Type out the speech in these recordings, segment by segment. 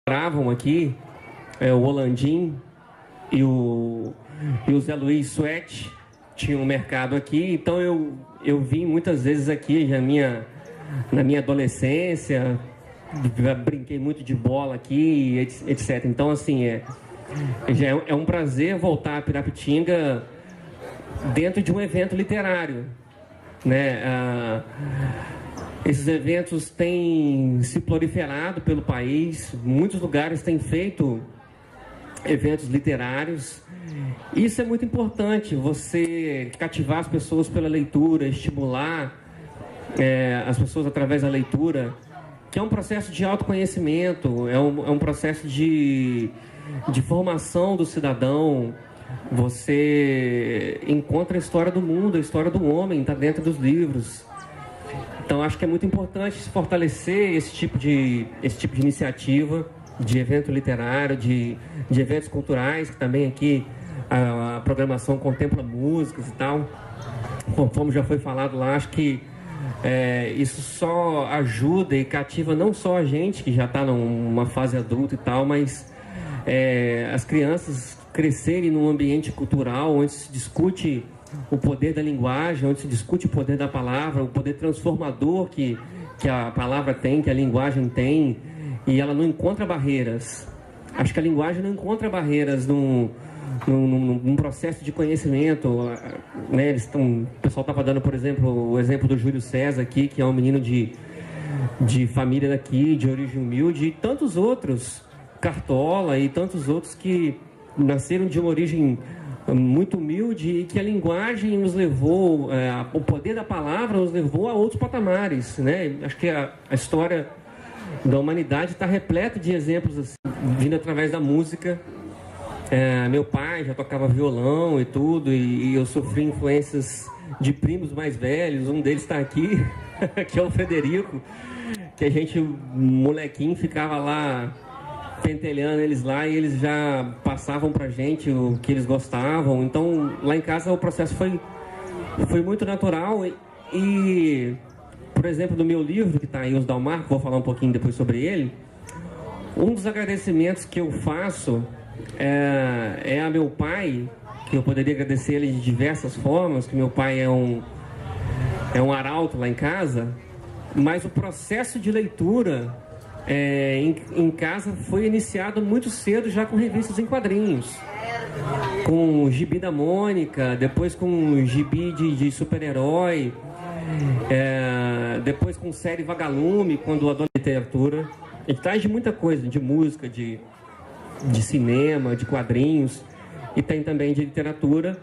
moravam aqui, o Holandim e o Zé Luiz Suete, tinham um mercado aqui, então eu vim muitas vezes aqui na minha adolescência, brinquei muito de bola aqui, etc. Então, assim, já é um prazer voltar a Pirapitinga dentro de um evento literário, né? Esses eventos têm se proliferado pelo país, muitos lugares têm feito eventos literários. Isso é muito importante, você cativar as pessoas pela leitura, estimular as pessoas através da leitura, que é um processo de autoconhecimento, é um processo de formação do cidadão. Você encontra a história do mundo, a história do homem, está dentro dos livros. Então, acho que é muito importante fortalecer esse tipo de iniciativa, de evento literário, de eventos culturais, que também aqui a programação contempla músicas e tal. Conforme já foi falado lá, acho que isso só ajuda e cativa não só a gente, que já está numa fase adulta e tal, mas as crianças crescerem num ambiente cultural onde se discute o poder da linguagem, onde se discute o poder da palavra, o poder transformador que a palavra tem, que a linguagem tem, e ela não encontra barreiras. Acho que a linguagem não encontra barreiras num processo de conhecimento, né? O pessoal estava dando, por exemplo, o exemplo do Júlio César aqui, que é um menino de família daqui, de origem humilde, e tantos outros, Cartola e tantos outros que nasceram de uma origem muito humilde e que a linguagem nos levou, o poder da palavra nos levou a outros patamares, né? Acho que a história da humanidade está repleta de exemplos assim, vindo através da música. Meu pai já tocava violão e tudo, e eu sofri influências de primos mais velhos. Um deles está aqui, que é o Frederico, que a gente, molequinho, ficava lá pentelhando eles lá e eles já passavam pra gente o que eles gostavam. Então, lá em casa o processo foi muito natural e, por exemplo, no meu livro, que está aí, Os Dalmarco, vou falar um pouquinho depois sobre ele, um dos agradecimentos que eu faço é a meu pai, que eu poderia agradecer ele de diversas formas, que meu pai é um arauto lá em casa, mas o processo de leitura em casa foi iniciado muito cedo, já com revistas em quadrinhos, com o Gibi da Mônica, depois com o Gibi de super-herói, depois com série Vagalume, quando adoro literatura. A gente traz de muita coisa, de música, de cinema, de quadrinhos, e tem também de literatura.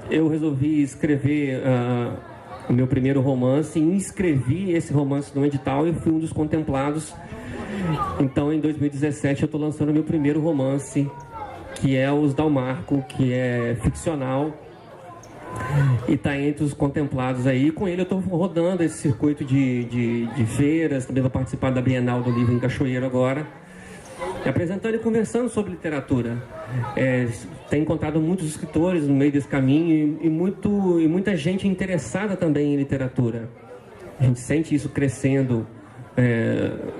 Eu resolvi escrever o meu primeiro romance, inscrevi esse romance no edital e fui um dos contemplados. Então, em 2017, eu estou lançando o meu primeiro romance, que é Os Dalmarco, que é ficcional e está entre os contemplados aí. Com ele eu estou rodando esse circuito de feiras, também vou participar da Bienal do Livro em Cachoeiro agora, apresentando e conversando sobre literatura. Tenho encontrado muitos escritores no meio desse caminho e muita gente interessada também em literatura. A gente sente isso crescendo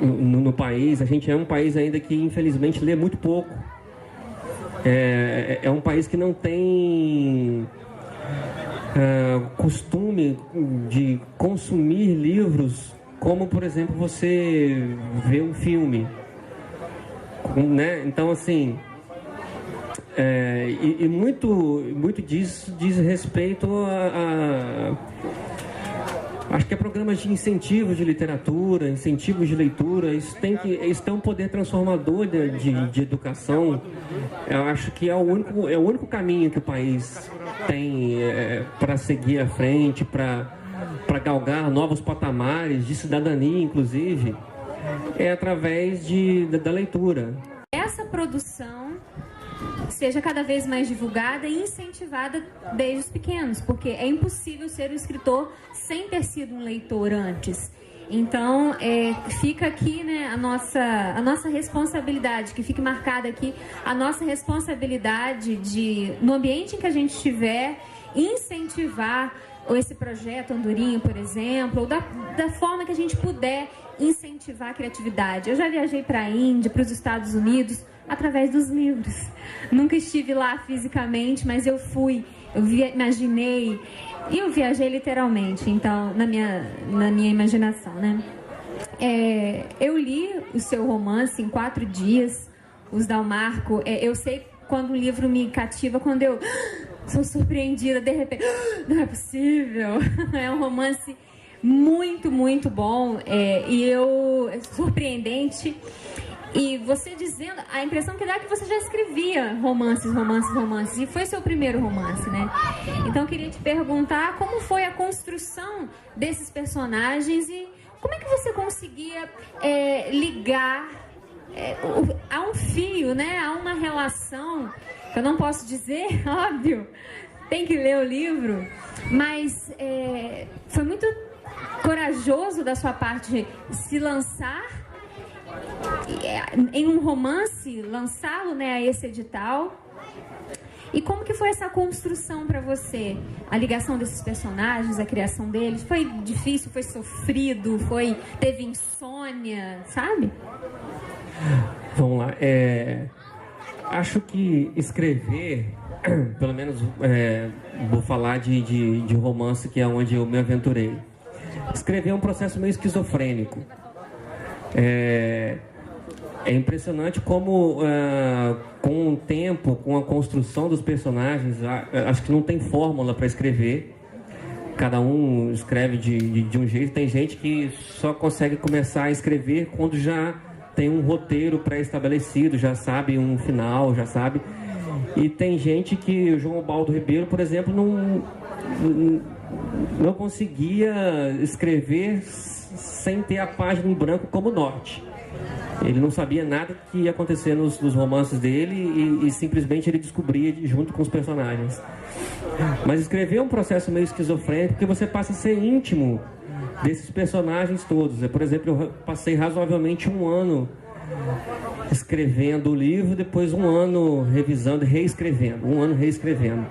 no país. A gente é um país ainda que infelizmente lê muito pouco. É um país que não tem costume de consumir livros como, por exemplo, você vê um filme, né? Então, assim, muito disso diz respeito acho que programas de incentivo de literatura, incentivos de leitura. Isso tem um poder transformador de educação. Eu acho que é o único caminho que o país tem para seguir à frente, para galgar novos patamares de cidadania, inclusive, através da leitura. Essa produção seja cada vez mais divulgada e incentivada desde os pequenos, porque é impossível ser um escritor sem ter sido um leitor antes. Então, fica aqui, né, a nossa responsabilidade, que fique marcada aqui a nossa responsabilidade no ambiente em que a gente estiver, incentivar esse projeto Andorinha, por exemplo, ou da forma que a gente puder incentivar a criatividade. Eu já viajei para a Índia, para os Estados Unidos, através dos livros. Nunca estive lá fisicamente, mas eu fui, imaginei, e eu viajei literalmente, então, na minha imaginação, né? Eu li o seu romance em 4 dias, Os Dalmarco. Eu sei quando um livro me cativa, quando eu sou surpreendida, de repente, não é possível. É um romance muito, muito bom, surpreendente. E você dizendo, a impressão que dá é que você já escrevia romances, e foi seu primeiro romance, né? Então eu queria te perguntar como foi a construção desses personagens e como é que você conseguia ligar a um fio, né? A uma relação, que eu não posso dizer, óbvio, tem que ler o livro, mas foi muito corajoso da sua parte se lançar em um romance, lançá-lo, né, a esse edital. E como que foi essa construção para você? A ligação desses personagens, a criação deles? Foi difícil, foi sofrido, teve insônia, sabe? Vamos lá. Acho que escrever, pelo menos vou falar de romance, que é onde eu me aventurei. Escrever é um processo meio esquizofrênico. É impressionante como, com o tempo, com a construção dos personagens, acho que não tem fórmula para escrever. Cada um escreve de um jeito. Tem gente que só consegue começar a escrever quando já tem um roteiro pré-estabelecido, já sabe um final, já sabe. E tem gente que, o João Baldo Ribeiro, por exemplo, não conseguia escrever sem ter a página em branco como norte. Ele não sabia nada que ia acontecer nos romances dele e simplesmente ele descobria junto com os personagens. Mas escrever é um processo meio esquizofrênico, porque você passa a ser íntimo desses personagens todos. Por exemplo, eu passei razoavelmente 1 ano escrevendo o livro, depois 1 ano revisando e reescrevendo. 1 ano reescrevendo.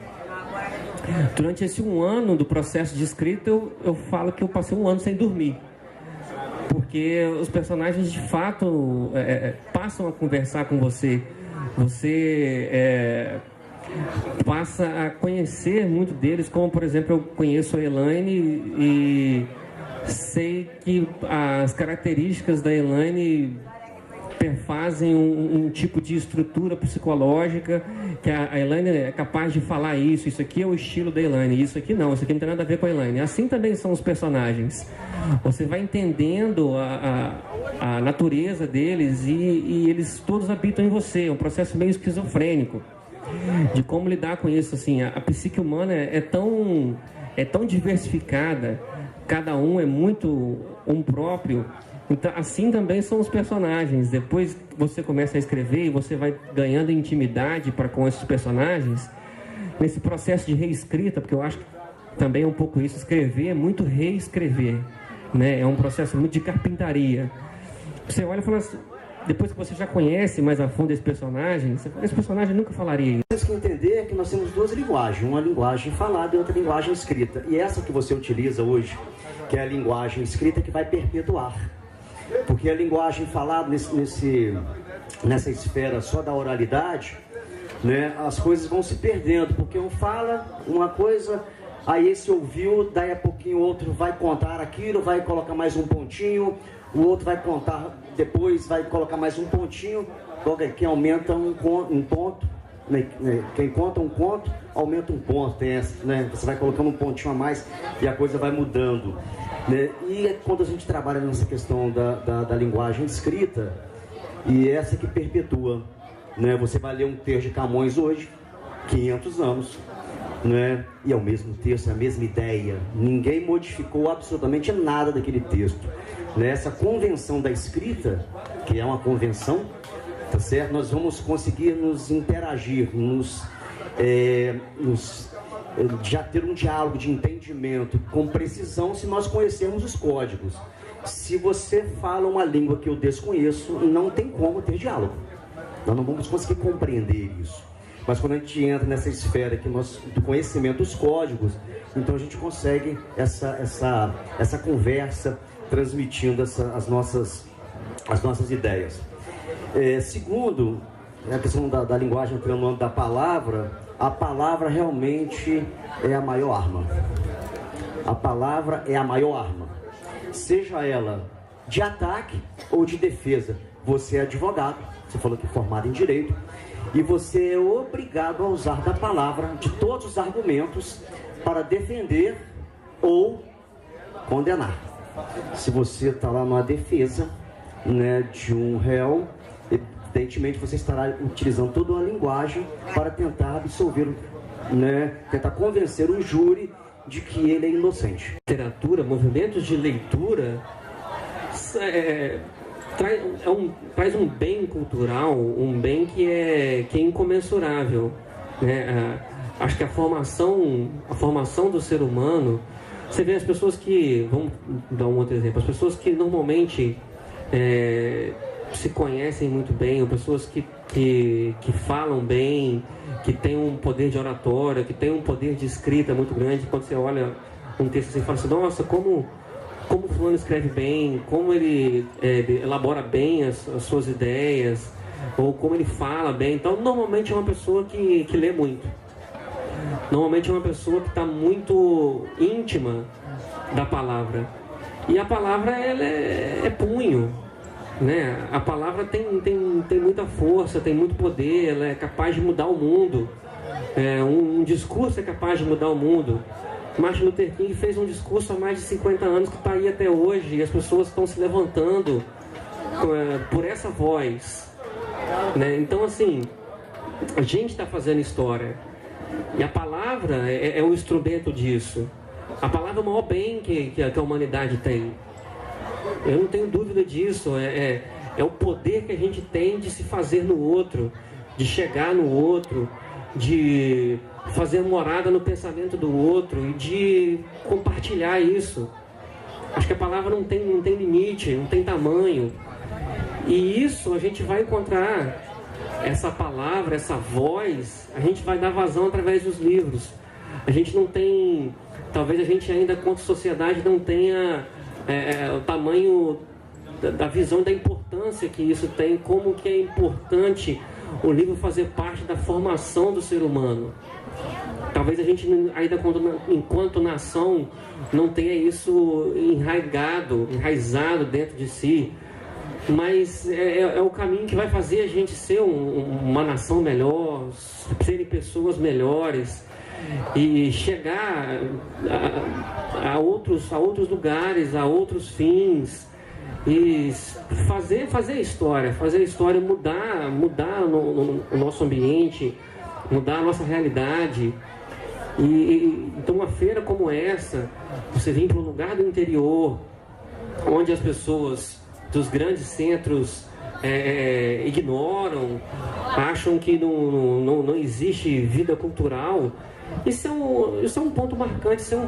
Durante esse 1 ano do processo de escrita, eu falo que eu passei 1 ano sem dormir. Porque os personagens, de fato, passam a conversar com você. Você passa a conhecer muito deles, como, por exemplo, eu conheço a Elaine e sei que as características da Elaine perfazem um tipo de estrutura psicológica, que a Elaine é capaz de falar isso aqui é o estilo da Elaine, isso aqui não tem nada a ver com a Elaine. Assim também são os personagens. Você vai entendendo a natureza deles e eles todos habitam em você. É um processo meio esquizofrênico de como lidar com isso. Assim, a psique humana é tão diversificada, cada um é muito um próprio. Então, assim também são os personagens. Depois que você começa a escrever e você vai ganhando intimidade para com esses personagens, nesse processo de reescrita, porque eu acho que também é um pouco isso, escrever é muito reescrever, né? É um processo muito de carpintaria. Você olha e fala assim, depois que você já conhece mais a fundo esse personagem, você fala, esse personagem nunca falaria isso. Temos que entender que nós temos 2 linguagens, uma linguagem falada e outra linguagem escrita. E essa que você utiliza hoje, que é a linguagem escrita, que vai perpetuar. Porque a linguagem falada nessa esfera só da oralidade, né, as coisas vão se perdendo, porque um fala uma coisa, aí esse ouviu, daí a pouquinho o outro vai contar aquilo, vai colocar mais um pontinho, o outro vai contar, depois vai colocar mais um pontinho, quem aumenta um ponto, né, quem conta um conto, aumenta um ponto, tem essa, né, você vai colocando um pontinho a mais e a coisa vai mudando. Né? E quando a gente trabalha nessa questão da linguagem escrita, e essa que perpetua, né? Você vai ler um texto de Camões hoje, 500 anos, né? E é o mesmo texto, é a mesma ideia, ninguém modificou absolutamente nada daquele texto. Nessa convenção da escrita, que é uma convenção, tá certo? Nós vamos conseguir nos interagir, já ter um diálogo de entendimento com precisão se nós conhecermos os códigos. Se você fala uma língua que eu desconheço, não tem como ter diálogo. Nós não vamos conseguir compreender isso. Mas quando a gente entra nessa esfera aqui, do conhecimento dos códigos, então a gente consegue essa conversa transmitindo as nossas ideias. Segundo, a questão da linguagem entrando no âmbito da palavra, a palavra realmente é a maior arma. A palavra é a maior arma. Seja ela de ataque ou de defesa. Você é advogado, você falou que é formado em direito, e você é obrigado a usar da palavra, de todos os argumentos, para defender ou condenar. Se você está lá numa defesa, né, de um réu, evidentemente você estará utilizando toda uma linguagem para tentar absolver, né, tentar convencer o júri de que ele é inocente. Literatura, movimentos de leitura, traz um bem cultural, um bem que é incomensurável, né? Acho que a formação do ser humano, você vê as pessoas que, vamos dar um outro exemplo, as pessoas que normalmente se conhecem muito bem, ou pessoas que falam bem, que têm um poder de oratória, que têm um poder de escrita muito grande. Quando você olha um texto assim, fala assim, nossa, como o fulano escreve bem, como ele elabora bem as suas ideias, ou como ele fala bem. Então, normalmente é uma pessoa que lê muito. Normalmente é uma pessoa que está muito íntima da palavra. E a palavra, ela é punho, né? A palavra tem muita força, tem muito poder, ela é capaz de mudar o mundo. Um discurso é capaz de mudar o mundo. Martin Luther King fez um discurso há mais de 50 anos que está aí até hoje, e as pessoas estão se levantando por essa voz, né? Então, assim, a gente está fazendo história, e a palavra é o instrumento disso. A palavra é o maior bem que a humanidade tem. Eu não tenho dúvida disso. É o poder que a gente tem de se fazer no outro, de chegar no outro, de fazer morada no pensamento do outro e de compartilhar isso. Acho que a palavra não tem limite, não tem tamanho. E isso a gente vai encontrar, essa palavra, essa voz, a gente vai dar vazão através dos livros. A gente não tem, talvez a gente ainda, quanto sociedade, não tenha o tamanho da visão da importância que isso tem, como que é importante o livro fazer parte da formação do ser humano. Talvez a gente ainda, enquanto nação, não tenha isso enraizado dentro de si, mas é o caminho que vai fazer a gente ser uma nação melhor, serem pessoas melhores e chegar a outros lugares, a outros fins, e fazer a história, mudar o nosso ambiente, mudar a nossa realidade. Então uma feira como essa, você vem para um lugar do interior, onde as pessoas dos grandes centros ignoram, acham que não existe vida cultural. Isso é um ponto marcante, isso é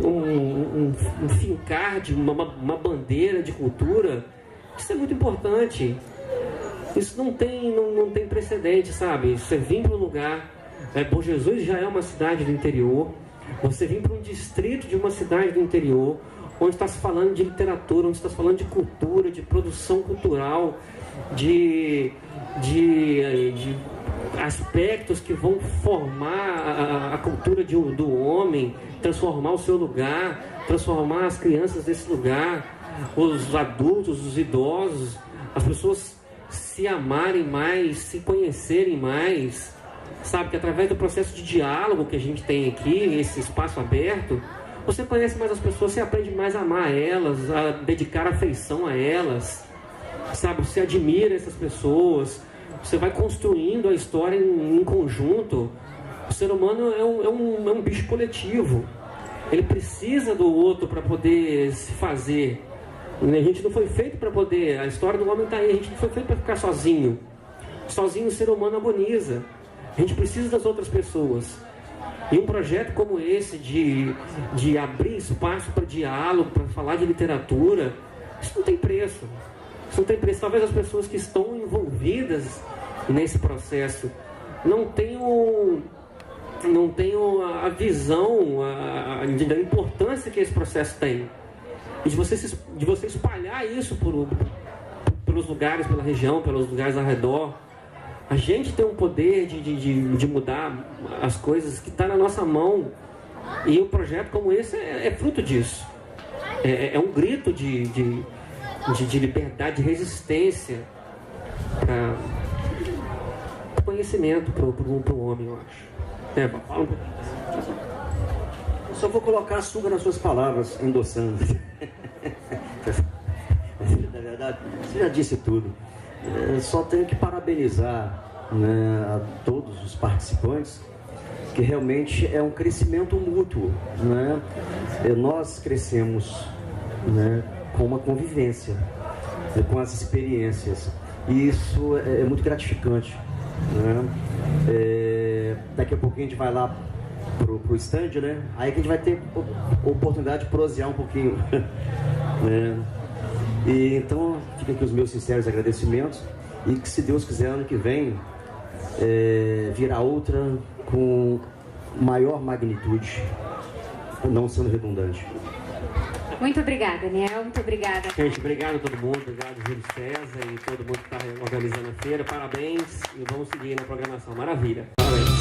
um fincar de uma bandeira de cultura. Isso é muito importante. Isso não tem precedente, sabe? Você vir para um lugar, Bom Jesus já é uma cidade do interior, você vir para um distrito de uma cidade do interior, onde está se falando de literatura, onde está se falando de cultura, de produção cultural, de aspectos que vão formar a cultura do homem, transformar o seu lugar, transformar as crianças desse lugar, os adultos, os idosos, as pessoas se amarem mais, se conhecerem mais, sabe? Que através do processo de diálogo que a gente tem aqui, esse espaço aberto, você conhece mais as pessoas, você aprende mais a amar elas, a dedicar afeição a elas, sabe? Você admira essas pessoas, você vai construindo a história em conjunto. O ser humano é um bicho coletivo, ele precisa do outro para poder se fazer. A gente não foi feito para poder, a história do homem está aí, a gente não foi feito para ficar sozinho. Sozinho o ser humano agoniza, a gente precisa das outras pessoas. E um projeto como esse, de abrir espaço para diálogo, para falar de literatura, isso não tem preço. Isso não tem preço. Talvez as pessoas que estão envolvidas nesse processo não tenho a visão da importância que esse processo tem. E de você espalhar isso pelos lugares, pela região, pelos lugares ao redor. A gente tem um poder de mudar as coisas que está na nossa mão. E um projeto como esse é fruto disso. É um grito de liberdade, de resistência para conhecimento para o homem, eu acho. Fala um pouquinho. Só vou colocar açúcar nas suas palavras, endossando. Na verdade, você já disse tudo. Só tenho que parabenizar, né, a todos os participantes, que realmente é um crescimento mútuo, né? Nós crescemos, né, com uma convivência, com as experiências, e isso é muito gratificante, né? Daqui a pouquinho a gente vai lá pro stand, né? Aí que a gente vai ter oportunidade de prosear um pouquinho, né? E então fica aqui os meus sinceros agradecimentos, e que, se Deus quiser, ano que vem virá outra com maior magnitude, não sendo redundante. Muito obrigada, Daniel. Muito obrigada. Gente, obrigado a todo mundo. Obrigado, Júlio César e todo mundo que está organizando a feira. Parabéns e vamos seguir na programação. Maravilha. Parabéns.